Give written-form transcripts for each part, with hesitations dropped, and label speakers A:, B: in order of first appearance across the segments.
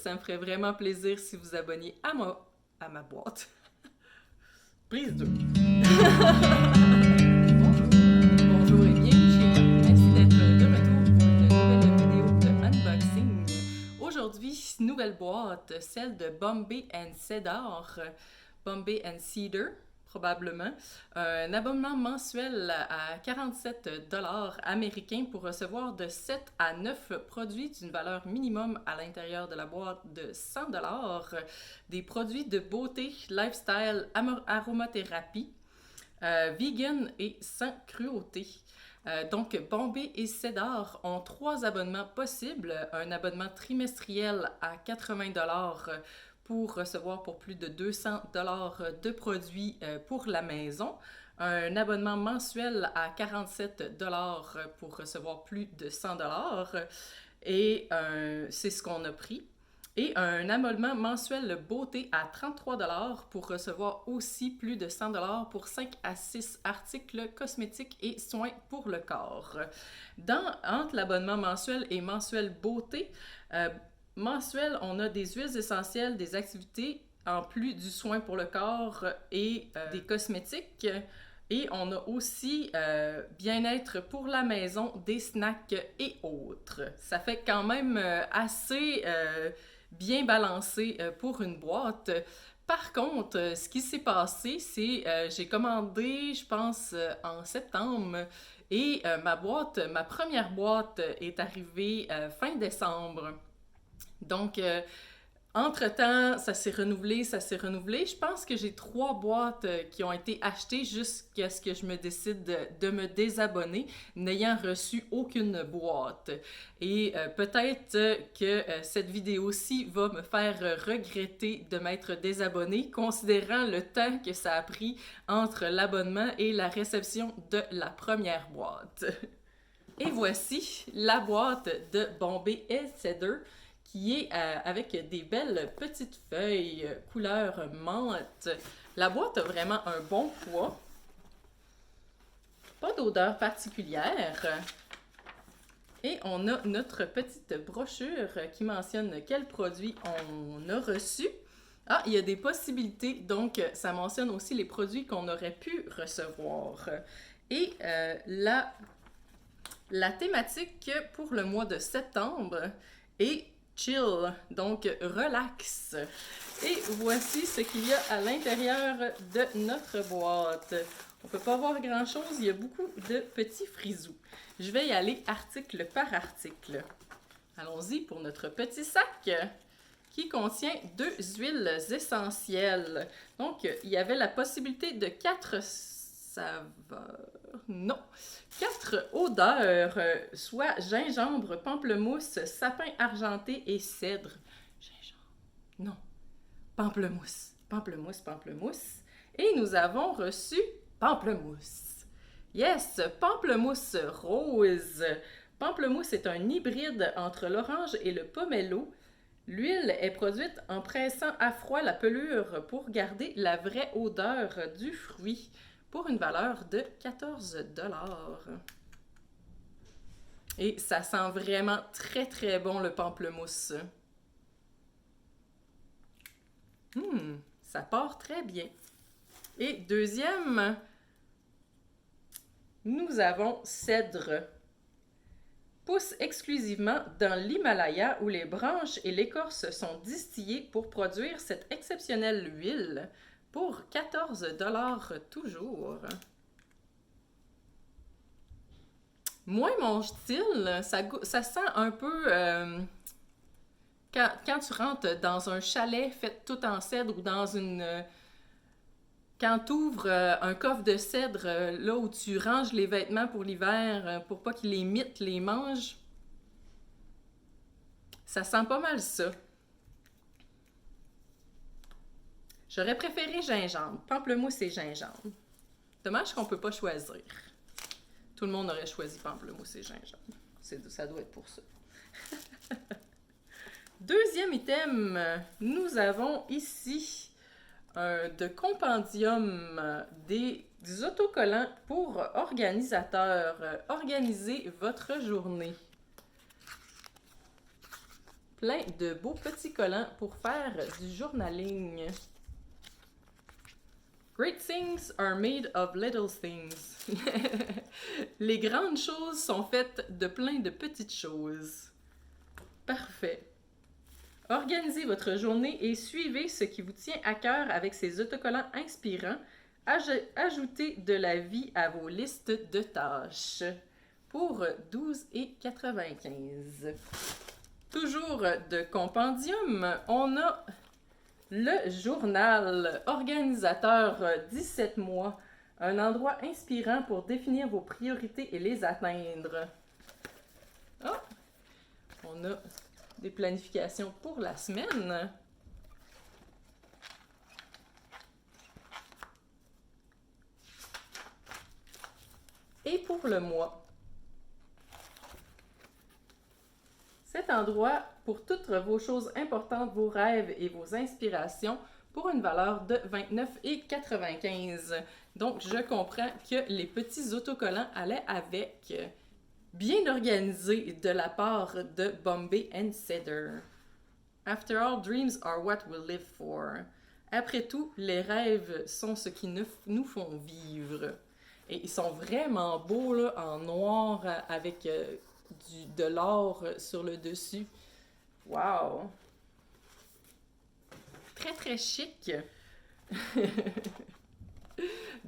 A: ça me ferait vraiment plaisir si vous abonniez à ma boîte. Prise 2. Bonjour et bienvenue chez moi. Merci d'être de retour pour une nouvelle vidéo de unboxing. Aujourd'hui, nouvelle boîte, celle de Bombay & Cedar. Bombay & Cedar, probablement. Un abonnement mensuel à 47 $ américains pour recevoir de 7 à 9 produits d'une valeur minimum à l'intérieur de la boîte de 100 $. Des produits de beauté, lifestyle, aromathérapie, vegan et sans cruauté. Donc, Bombay et Cedar ont 3 abonnements possibles. Un abonnement trimestriel à 80 $ pour recevoir pour plus de 200 $ de produits pour la maison. Un abonnement mensuel à 47 $ pour recevoir plus de 100 $. Et c'est ce qu'on a pris. Et un abonnement mensuel beauté à 33 $ pour recevoir aussi plus de 100 $ pour 5 à 6 articles cosmétiques et soins pour le corps. Entre l'abonnement mensuel et mensuel beauté, mensuel, on a des huiles essentielles, des activités en plus du soin pour le corps et des cosmétiques. Et on a aussi bien-être pour la maison, des snacks et autres. Ça fait quand même assez bien balancé pour une boîte. Par contre, ce qui s'est passé, c'est j'ai commandé, je pense, en septembre et ma première boîte est arrivée fin décembre. Donc, entre-temps, ça s'est renouvelé. Je pense que j'ai 3 boîtes qui ont été achetées jusqu'à ce que je me décide de me désabonner, n'ayant reçu aucune boîte. Et peut-être que cette vidéo-ci va me faire regretter de m'être désabonnée, considérant le temps que ça a pris entre l'abonnement et la réception de la première boîte. Et voici la boîte de Bombay & Cedar, qui est avec des belles petites feuilles couleur menthe. La boîte a vraiment un bon poids. Pas d'odeur particulière. Et on a notre petite brochure qui mentionne quels produits on a reçus. Ah, il y a des possibilités, donc ça mentionne aussi les produits qu'on aurait pu recevoir. Et la thématique pour le mois de septembre est chill, donc relax. Et voici ce qu'il y a à l'intérieur de notre boîte. On peut pas voir grand chose, il y a beaucoup de petits frisous. Je vais y aller article par article. Allons-y pour notre petit sac qui contient 2 huiles essentielles. Donc, il y avait la possibilité de 4 saveurs. Non, 4 odeurs, soit gingembre, pamplemousse, sapin argenté et cèdre. Gingembre, non, pamplemousse. Et nous avons reçu pamplemousse. Yes, pamplemousse rose. Pamplemousse est un hybride entre l'orange et le pomelo. L'huile est produite en pressant à froid la pelure pour garder la vraie odeur du fruit, pour une valeur de 14 $. Et ça sent vraiment très très bon le pamplemousse. Ça part très bien. Et deuxième, nous avons cèdre. Pousse exclusivement dans l'Himalaya où les branches et l'écorce sont distillées pour produire cette exceptionnelle huile. Pour 14 $ toujours. Moins mon style, ça sent un peu... quand tu rentres dans un chalet fait tout en cèdre ou dans une... quand tu ouvres un coffre de cèdre, là où tu ranges les vêtements pour l'hiver, pour pas qu'ils les mythes les mangent, ça sent pas mal ça. J'aurais préféré gingembre, pamplemousse et gingembre. Dommage qu'on peut pas choisir. Tout le monde aurait choisi pamplemousse et gingembre. Ça doit être pour ça. Deuxième item, nous avons ici de compendium des autocollants pour organisateurs. Organisez votre journée. plein de beaux petits collants pour faire du journaling. Great things are made of little things. Les grandes choses sont faites de plein de petites choses. Parfait. Organisez votre journée et suivez ce qui vous tient à cœur avec ces autocollants inspirants. Ajoutez de la vie à vos listes de tâches. Pour 12,95 $. Toujours de compendium, on a le journal organisateur 17 mois, un endroit inspirant pour définir vos priorités et les atteindre. Oh, on a des planifications pour la semaine. Et pour le mois. Cet endroit pour toutes vos choses importantes, vos rêves et vos inspirations pour une valeur de 29,95 $. Donc, je comprends que les petits autocollants allaient avec. Bien organisé de la part de Bombay & Cedar. After all, dreams are what we live for. Après tout, les rêves sont ce qui nous font vivre. Et ils sont vraiment beaux là, en noir avec de l'or sur le dessus. Wow! Très très chic!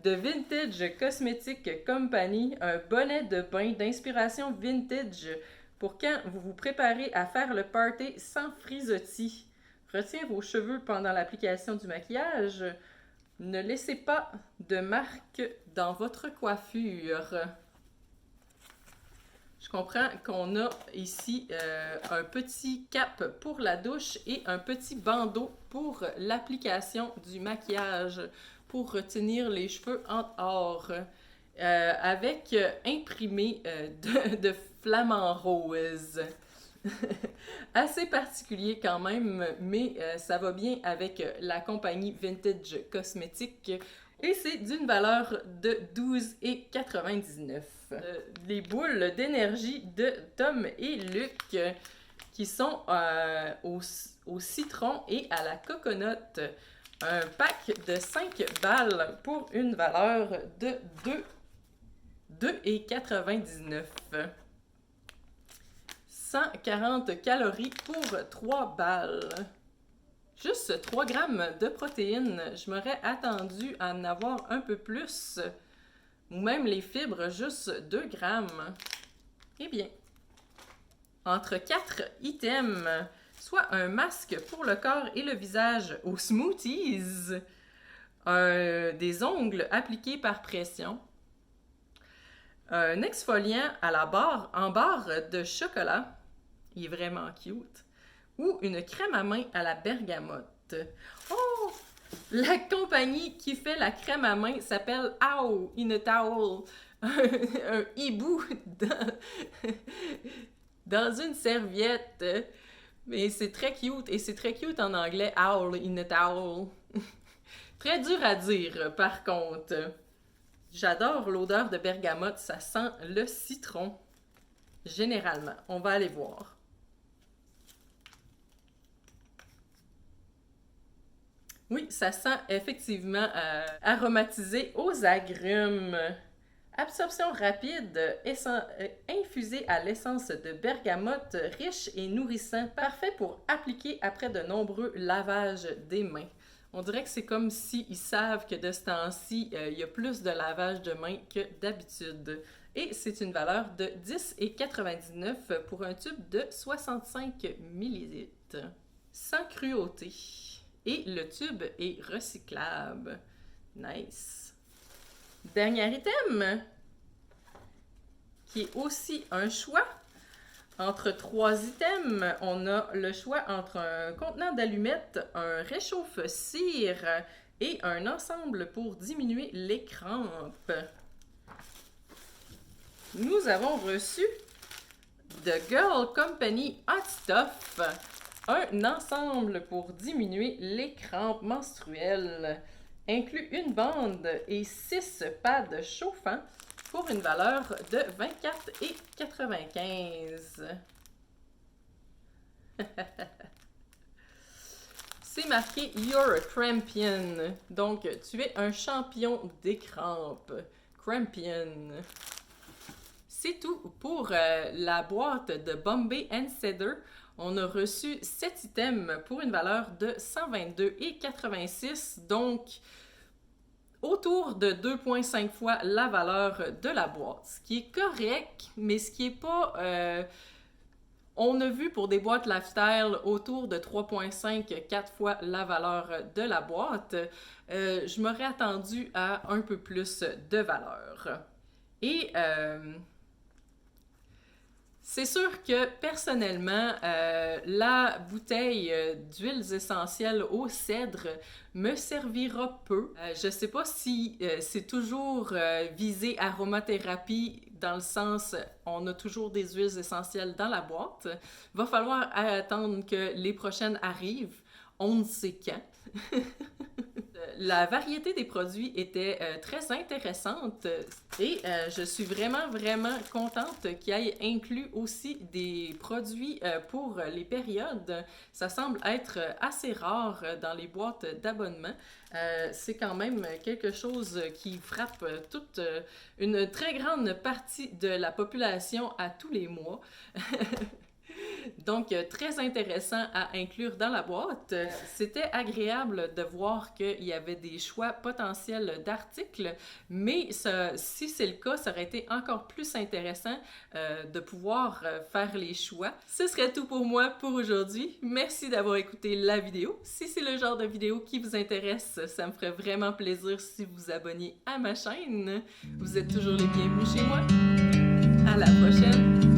A: The Vintage Cosmetic Company, un bonnet de bain d'inspiration vintage pour quand vous vous préparez à faire le party sans frisottis. Retiens vos cheveux pendant l'application du maquillage. Ne laissez pas de marque dans votre coiffure. Je comprends qu'on a ici un petit cap pour la douche et un petit bandeau pour l'application du maquillage pour retenir les cheveux en or avec imprimé de flamant rose. Assez particulier quand même, mais ça va bien avec la compagnie Vintage Cosmetic. Et c'est d'une valeur de 12,99 $. Les boules d'énergie de Tom et Luc qui sont au citron et à la coconut. Un pack de 5 balles pour une valeur de 2,99 $. 140 calories pour 3 balles. Juste 3 grammes de protéines. Je m'aurais attendu à en avoir un peu plus. Ou même les fibres, juste 2 grammes. Eh bien, entre 4 items, soit un masque pour le corps et le visage aux smoothies, des ongles appliqués par pression, un exfoliant à la barre en barre de chocolat, il est vraiment cute, ou une crème à main à la bergamote. Oh! La compagnie qui fait la crème à main s'appelle Ow in a Towel. Un hibou dans une serviette. Mais c'est très cute. Et c'est très cute en anglais, Owl in a Towel. Très dur à dire, par contre. J'adore l'odeur de bergamote. Ça sent le citron. Généralement. On va aller voir. Oui, ça sent effectivement aromatisé aux agrumes. Absorption rapide, infusé à l'essence de bergamote, riche et nourrissant, parfait pour appliquer après de nombreux lavages des mains. On dirait que c'est comme s'ils savent que de ce temps-ci, il y a plus de lavage de mains que d'habitude. Et c'est une valeur de 10,99 $ pour un tube de 65 ml. Sans cruauté. Et le tube est recyclable. Nice. Dernier item, qui est aussi un choix. Entre 3 items, on a le choix entre un contenant d'allumettes, un réchauffe-cire et un ensemble pour diminuer les crampes. Nous avons reçu The Girl Company Hot Stuff. Un ensemble pour diminuer les crampes menstruelles. Inclut une bande et 6 pads chauffants pour une valeur de 24,95 $. C'est marqué You're a Crampian. Donc, tu es un champion des crampes. Crampian. C'est tout pour la boîte de Bombay & Cedar. On a reçu 7 items pour une valeur de 122,86, donc autour de 2,5 fois la valeur de la boîte, ce qui est correct, mais ce qui est pas... on a vu pour des boîtes lifestyle autour de 3,5-4 fois la valeur de la boîte. Je m'aurais attendu à un peu plus de valeur. Et... c'est sûr que personnellement, la bouteille d'huiles essentielles au cèdre me servira peu. Je sais pas si c'est toujours visé aromathérapie dans le sens on a toujours des huiles essentielles dans la boîte. Va falloir attendre que les prochaines arrivent. On ne sait quand. La variété des produits était très intéressante et je suis vraiment contente qu'il ait inclus aussi des produits pour les périodes. Ça semble être assez rare dans les boîtes d'abonnement. C'est quand même quelque chose qui frappe toute une très grande partie de la population à tous les mois. Donc, très intéressant à inclure dans la boîte. C'était agréable de voir qu'il y avait des choix potentiels d'articles, mais si c'est le cas, ça aurait été encore plus intéressant de pouvoir faire les choix. Ce serait tout pour moi pour aujourd'hui. Merci d'avoir écouté la vidéo. Si c'est le genre de vidéo qui vous intéresse, ça me ferait vraiment plaisir si vous vous abonniez à ma chaîne. Vous êtes toujours les bienvenus chez moi. À la prochaine!